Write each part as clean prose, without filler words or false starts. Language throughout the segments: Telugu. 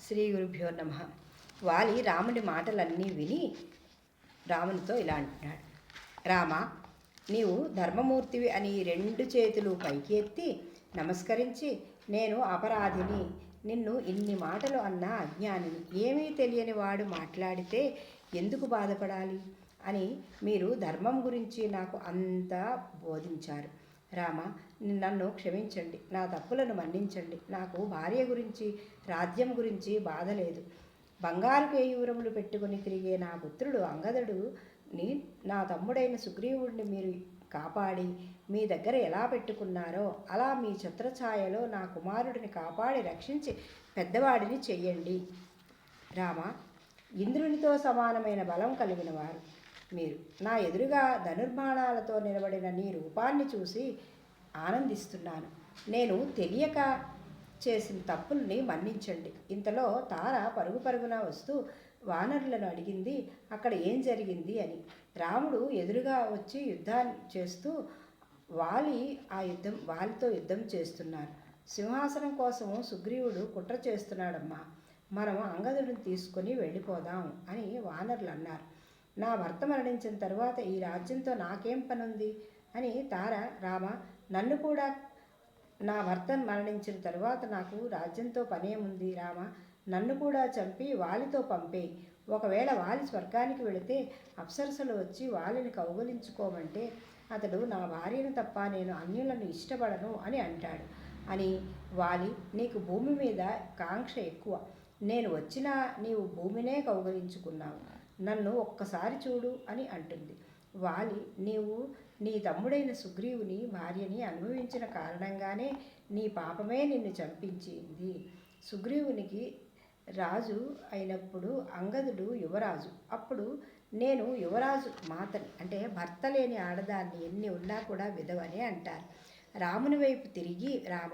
శ్రీ గురుభ్యో నమ. వాలి రాముడి మాటలన్నీ విని రామునితో ఇలా అంటున్నాడు. రామ, నీవు ధర్మమూర్తివి అని రెండు చేతులు పైకి ఎత్తి నమస్కరించి, నేను అపరాధిని, నిన్ను ఇన్ని మాటలు అన్న అజ్ఞానిని, ఏమీ తెలియని వాడు మాట్లాడితే ఎందుకు బాధపడాలి అని మీరు ధర్మం గురించి నాకు అంతా బోధించారు. రామ, నన్ను క్షమించండి, నా తప్పులను మన్నించండి. నాకు భార్య గురించి, రాజ్యం గురించి బాధ లేదు. బంగారు కేయూరములు పెట్టుకుని తిరిగే నా పుత్రుడు అంగదుడుని, నా తమ్ముడైన సుగ్రీవుడిని మీరు కాపాడి మీ దగ్గర ఎలా పెట్టుకున్నారో అలా మీ ఛత్రఛాయలో నా కుమారుడిని కాపాడి రక్షించి పెద్దవాడిని చెయ్యండి. రామ, ఇంద్రునితో సమానమైన బలం కలిగిన వారు మీరు. నా ఎదురుగా ధనుర్బాణాలతో నిలబడిన నీ రూపాన్ని చూసి ఆనందిస్తున్నాను. నేను తెలియక చేసిన తప్పుల్ని మన్నించండి. ఇంతలో తార పరుగు పరుగున వస్తూ వానరులను అడిగింది, అక్కడ ఏం జరిగింది అని. రాముడు ఎదురుగా వచ్చి యుద్ధాన్ని చేస్తూ వాలితో యుద్ధం చేస్తున్నారు. సింహాసనం కోసము సుగ్రీవుడు కుట్ర చేస్తున్నాడమ్మా, మనం అంగదుడిని తీసుకొని వెళ్ళిపోదాం అని వానరులు అన్నారు. నా భర్త మరణించిన తరువాత ఈ రాజ్యంతో నాకేం పనుంది అని తార, రామ, నన్ను కూడా నా భర్త మరణించిన తరువాత నాకు రాజ్యంతో పనేముంది రామ, నన్ను కూడా చంపి వాలితో పంపే. ఒకవేళ వాలి స్వర్గానికి వెళితే అప్సరసలు వచ్చి వాలిని కౌగలించుకోమంటే అతడు నా భార్యను తప్ప నేను అన్యులను ఇష్టపడను అని అంటాడు అని. వాలి, నీకు భూమి మీద కాంక్ష ఎక్కువ. నేను వచ్చినా నీవు భూమినే కౌగలించుకున్నావు, నన్ను ఒక్కసారి చూడు అని అంటుంది. వాలి, నీవు నీ తమ్ముడైన సుగ్రీవుని భార్యని అనుభవించిన కారణంగానే నీ పాపమే నిన్ను చంపించింది. సుగ్రీవునికి రాజు అయినప్పుడు అంగదుడు యువరాజు. అప్పుడు నేను యువరాజు మాతని, అంటే భర్త లేని ఆడదాన్ని ఎన్ని ఉన్నా కూడా విధవని అంటారు. రాముని వైపు తిరిగి, రామ,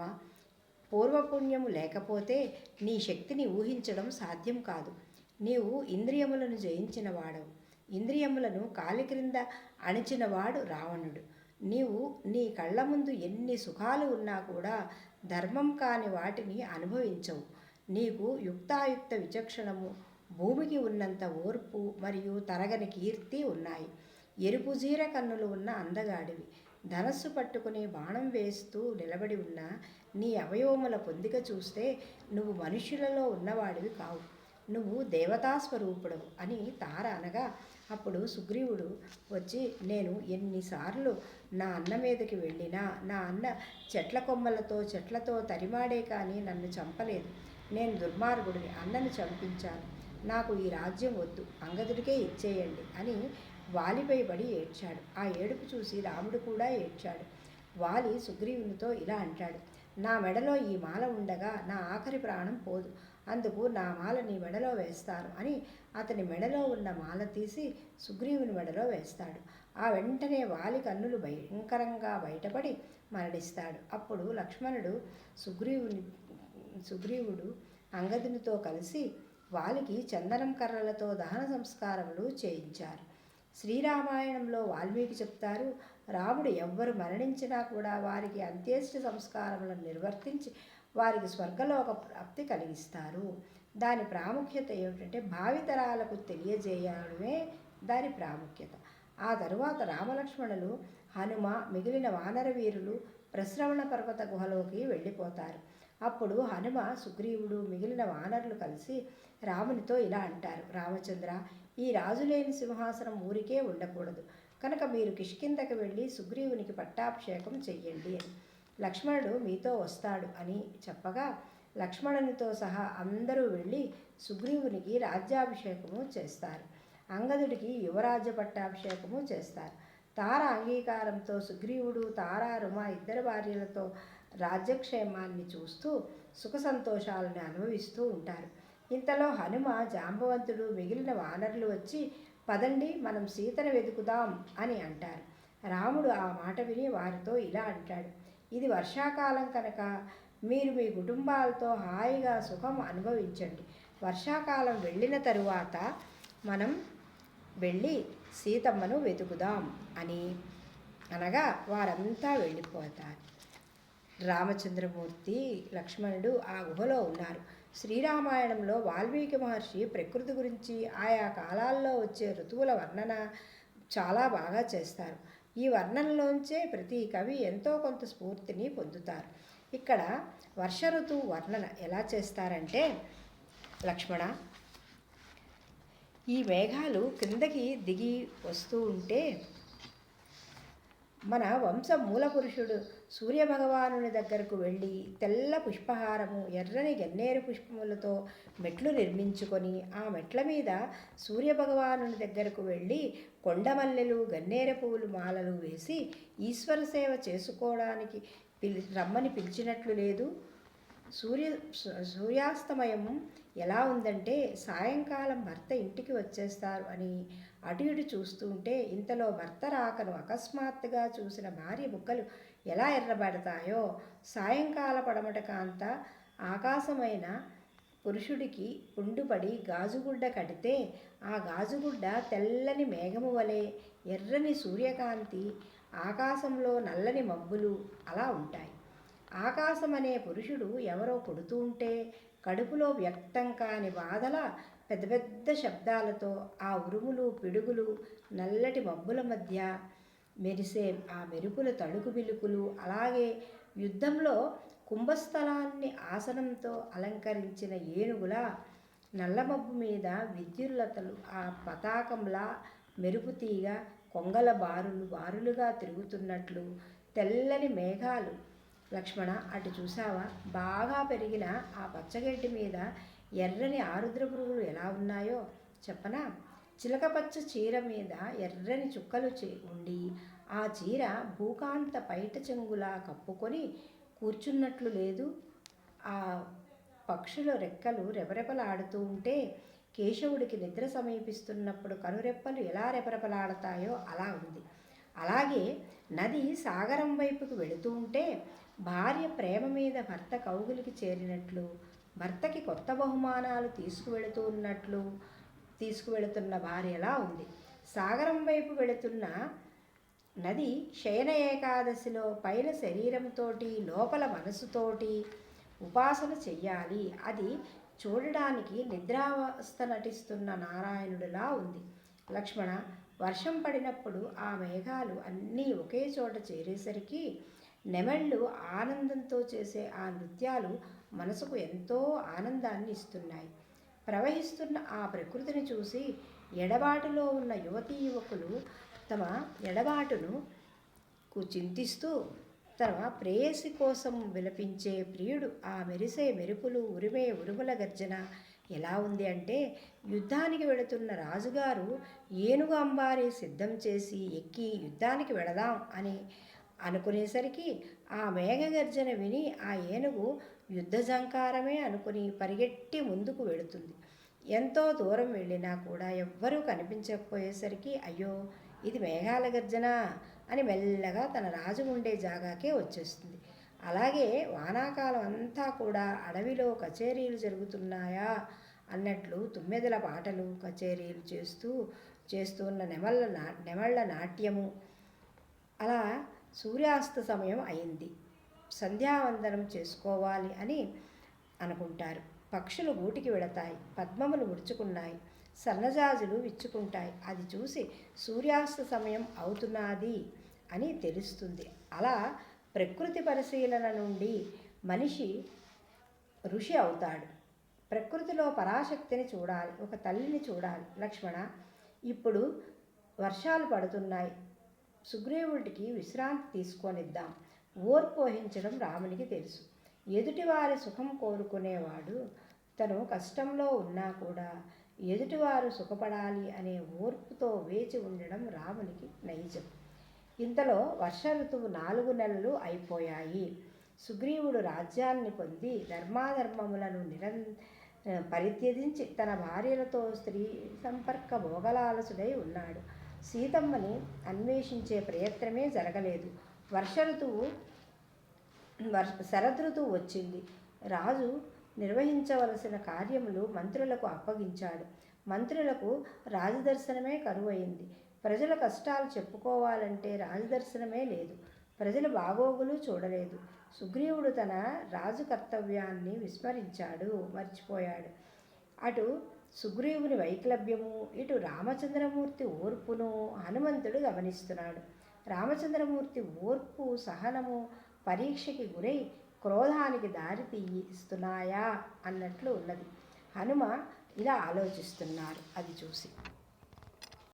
పూర్వపుణ్యము లేకపోతే నీ శక్తిని ఊహించడం సాధ్యం కాదు. నీవు ఇంద్రియములను జయించిన వాడవు. ఇంద్రియములను కాలి క్రింద అణిచినవాడు రావణుడు. నీవు నీ కళ్ళ ముందు ఎన్ని సుఖాలు ఉన్నా కూడా ధర్మం కాని వాటిని అనుభవించవు. నీకు యుక్తాయుక్త విచక్షణము, భూమికి ఉన్నంత ఓర్పు మరియు తరగని కీర్తి ఉన్నాయి. ఎరుపు జీర కన్నులు ఉన్న అందగాడివి. ధనస్సు పట్టుకుని బాణం వేస్తూ నిలబడి ఉన్న నీ అవయవముల పొందిక చూస్తే నువ్వు మనుష్యులలో ఉన్నవాడివి కావు, నువ్వు దేవతాస్వరూపుడవు అని తార అనగా, అప్పుడు సుగ్రీవుడు వచ్చి, నేను ఎన్నిసార్లు నా అన్న మీదకి వెళ్ళినా నా అన్న చెట్ల కొమ్మలతో చెట్లతో తరిమాడే కానీ నన్ను చంపలేదు. నేను దుర్మార్గుడిని, అన్నను చంపించాను. నాకు ఈ రాజ్యం వద్దు, అంగదుడికే ఇచ్చేయండి అని వాలిపై పడి ఏడ్చాడు. ఆ ఏడుపు చూసి రాముడు కూడా ఏడ్చాడు. వాలి సుగ్రీవునితో ఇలా అంటాడు, నా మెడలో ఈ మాల ఉండగా నా ఆఖరి ప్రాణం పోదు, అందుకు నా మాల నీ మెడలో వేస్తాను అని అతని మెడలో ఉన్న మాల తీసి సుగ్రీవుని మెడలో వేస్తాడు. ఆ వెంటనే వాలి కన్నులు భయంకరంగా బయటపడి మరణిస్తాడు. అప్పుడు లక్ష్మణుడు సుగ్రీవుడు అంగదునితో కలిసి వాలికి చందనం కర్రలతో దహన సంస్కారములు చేయించారు. శ్రీరామాయణంలో వాల్మీకి చెప్తారు, రాముడు ఎవ్వరు మరణించినా కూడా వారికి అంత్యేష్ట సంస్కారములను నిర్వర్తించి వారికి స్వర్గలోక ప్రాప్తి కలిగిస్తారు. దాని ప్రాముఖ్యత ఏమిటంటే భావితరాలకు తెలియజేయడమే దాని ప్రాముఖ్యత. ఆ తరువాత రామలక్ష్మణులు, హనుమ, మిగిలిన వానర వీరులు ప్రశ్రవణ పర్వత గుహలోకి వెళ్ళిపోతారు. అప్పుడు హనుమ, సుగ్రీవుడు, మిగిలిన వానరులు కలిసి రామునితో ఇలా అంటారు, రామచంద్ర, ఈ రాజులేని సింహాసనం ఊరికే ఉండకూడదు, కనుక మీరు కిష్కిందకి వెళ్ళి సుగ్రీవునికి పట్టాభిషేకం చెయ్యండి అని. లక్ష్మణుడు మీతో వస్తాడు అని చెప్పగా లక్ష్మణునితో సహా అందరూ వెళ్ళి సుగ్రీవునికి రాజ్యాభిషేకము చేస్తారు. అంగదుడికి యువరాజ్య పట్టాభిషేకము చేస్తారు. తార అంగీకారంతో సుగ్రీవుడు, తారా, రుమ ఇద్దరు భార్యలతో రాజ్యక్షేమాన్ని చూస్తూ సుఖ సంతోషాలను అనుభవిస్తూ ఉంటారు. ఇంతలో హనుమ, జాంబవంతుడు, మిగిలిన వానరులు వచ్చి, పదండి మనం సీతను వెతుకుదాం అని అంటారు. రాముడు ఆ మాట విని వారితో ఇలా అంటాడు, ఇది వర్షాకాలం కనుక మీరు మీ కుటుంబాలతో హాయిగా సుఖం అనుభవించండి. వర్షాకాలం వెళ్ళిన తరువాత మనం వెళ్ళి సీతమ్మను వెతుకుదాం అని అనగా వారంతా వెళ్ళిపోతారు. రామచంద్రమూర్తి, లక్ష్మణుడు ఆ గుహలో ఉన్నారు. శ్రీరామాయణంలో వాల్మీకి మహర్షి ప్రకృతి గురించి ఆయా కాలాల్లో వచ్చే ఋతువుల వర్ణన చాలా బాగా చేస్తారు. ఈ వర్ణనలోంచే ప్రతి కవి ఎంతో కొంత స్ఫూర్తిని పొందుతారు. ఇక్కడ వర్ష ఋతువు వర్ణన ఎలా చేస్తారంటే, లక్ష్మణ, ఈ మేఘాలు క్రిందకి దిగి వస్తూ ఉంటే మన వంశ మూలపురుషుడు సూర్యభగవానుని దగ్గరకు వెళ్ళి తెల్ల పుష్పహారము, ఎర్రని గన్నేరు పుష్పములతో మెట్లు నిర్మించుకొని ఆ మెట్ల మీద సూర్యభగవానుని దగ్గరకు వెళ్ళి కొండమల్లెలు, గన్నేర పువ్వులు మాలలు వేసి ఈశ్వర సేవ చేసుకోవడానికి రమ్మని పిలిచినట్లు లేదు. సూర్యాస్తమయం ఎలా ఉందంటే సాయంకాలం భర్త ఇంటికి వచ్చేస్తారు అని అటు ఇటు చూస్తుంటే ఇంతలో భర్త రాకను అకస్మాత్తుగా చూసిన భార్య బుగ్గలు ఎలా ఎర్రబడతాయో, సాయంకాల పడమట కాంత ఆకాశమైన పురుషుడికి పుండుపడి గాజుగుడ్డ కడితే ఆ గాజుగుడ్డ తెల్లని మేఘము వలె, ఎర్రని సూర్యకాంతి, ఆకాశంలో నల్లని మబ్బులు అలా ఉంటాయి. ఆకాశం అనే పురుషుడు ఎవరో కొడుతూ ఉంటే కడుపులో వ్యక్తం కాని బాధల పెద్ద పెద్ద శబ్దాలతో ఆ ఉరుములు, పిడుగులు, నల్లటి మబ్బుల మధ్య మెరిసే ఆ మెరుపుల తడుకు బిలుకులు, అలాగే యుద్ధంలో కుంభస్థలాన్ని ఆసనంతో అలంకరించిన ఏనుగుల నల్లమబ్బు మీద విద్యుల్లతలు ఆ పతాకంలా మెరుపుతీగ కొంగల బారులుగా తిరుగుతున్నట్లు తెల్లని మేఘాలు. లక్ష్మణ, అటు చూసావా? బాగా పెరిగిన ఆ పచ్చగడ్డి మీద ఎర్రని ఆరుద్ర పురుగులు ఎలా ఉన్నాయో చెప్పనా? చిలకపచ్చ చీర మీద ఎర్రని చుక్కలు ఉండి ఆ చీర భూకాంత పైట చెంగులా కప్పుకొని కూర్చున్నట్లు లేదు. ఆ పక్షుల రెక్కలు రెపరెపలాడుతూ ఉంటే కేశవుడికి నిద్ర సమీపిస్తున్నప్పుడు కనురెప్పలు ఎలా రెపరెపలాడతాయో అలా ఉంది. అలాగే నది సాగరం వైపుకు వెళుతూ ఉంటే భార్య ప్రేమ మీద భర్త కౌగులికి చేరినట్లు, భర్తకి కొత్త బహుమానాలు తీసుకువెళుతున్న భార్యలా ఉంది. సాగరం వైపు వెళుతున్న నది శయన ఏకాదశిలో పైన శరీరంతోటి లోపల మనసుతోటి ఉపాసన చెయ్యాలి. అది చూడడానికి నిద్రావస్థ నటిస్తున్న నారాయణుడిలా ఉంది. లక్ష్మణ, వర్షం పడినప్పుడు ఆ మేఘాలు అన్నీ ఒకే చోట చేరేసరికి నెమళ్ళు ఆనందంతో చేసే ఆ నృత్యాలు మనసుకు ఎంతో ఆనందాన్ని ఇస్తున్నాయి. ప్రవహిస్తున్న ఆ ప్రకృతిని చూసి ఎడబాటులో ఉన్న యువతీ యువకులు తమ ఎడబాటును చింతిస్తూ తమ ప్రేయసి కోసం విలపించే ప్రియుడు ఆ మెరిసే మెరుపులు, ఉరిమే ఉరుముల గర్జన ఎలా ఉంది అంటే, యుద్ధానికి వెళుతున్న రాజుగారు ఏనుగు అంబారీ సిద్ధం చేసి ఎక్కి యుద్ధానికి వెళదాం అని అనుకునేసరికి ఆ మేఘగర్జన విని ఆ ఏనుగు యుద్ధ జంకారమే అనుకుని పరిగెట్టి ముందుకు వెళుతుంది. ఎంతో దూరం వెళ్ళినా కూడా ఎవ్వరూ కనిపించకపోయేసరికి అయ్యో ఇది మేఘాల గర్జన అని మెల్లగా తన రాజు ఉండే జాగాకే వచ్చేస్తుంది. అలాగే వానాకాలం అంతా కూడా అడవిలో కచేరీలు జరుగుతున్నాయా అన్నట్లు తుమ్మెదల పాటలు, కచేరీలు చేస్తున్న నెమళ్ళ నాట్యము. అలా సూర్యాస్త సమయం అయింది. సంధ్యావందనం చేసుకోవాలి అని అనుకుంటారు. పక్షులు గూటికి వెళతాయి, పద్మములు ముడుచుకున్నాయి, సన్నజాజులు విచ్చుకుంటాయి. అది చూసి సూర్యాస్త సమయం అవుతున్నది అని తెలుస్తుంది. అలా ప్రకృతి పరిశీలన నుండి మనిషి ఋషి అవుతాడు. ప్రకృతిలో పరాశక్తిని చూడాలి, ఒక తల్లిని చూడాలి. లక్ష్మణ, ఇప్పుడు వర్షాలు పడుతున్నాయి, సుగ్రీవుడికి విశ్రాంతి తీసుకొనిద్దాం. ఓర్పు వహించడం రామునికి తెలుసు. ఎదుటివారి సుఖం కోరుకునేవాడు తను కష్టంలో ఉన్నా కూడా ఎదుటివారు సుఖపడాలి అనే ఓర్పుతో వేచి ఉండడం రామునికి నైజం. ఇంతలో వర్ష ఋతువు 4 నెలలు అయిపోయాయి. సుగ్రీవుడు రాజ్యాన్ని పొంది ధర్మాధర్మములను పరిత్యజించి తన భార్యలతో స్త్రీ సంపర్క భోగలాలసుడై ఉన్నాడు. సీతమ్మని అన్వేషించే ప్రయత్నమే జరగలేదు. శరదృతువు వచ్చింది. రాజు నిర్వహించవలసిన కార్యములు మంత్రులకు అప్పగించాడు. మంత్రులకు రాజదర్శనమే కరువైంది. ప్రజల కష్టాలు చెప్పుకోవాలంటే రాజదర్శనమే లేదు. ప్రజల బాగోగులు చూడలేదు. సుగ్రీవుడు తన రాజు కర్తవ్యాన్ని మర్చిపోయాడు. అటు సుగ్రీవుని వైక్లభ్యము, ఇటు రామచంద్రమూర్తి ఓర్పును హనుమంతుడు గమనిస్తున్నాడు. రామచంద్రమూర్తి ఓర్పు, సహనము పరీక్షకి గురై క్రోధానికి దారి తీస్తున్నాయా అన్నట్లు ఉన్నది. హనుమ ఇలా ఆలోచిస్తున్నారు అది చూసి.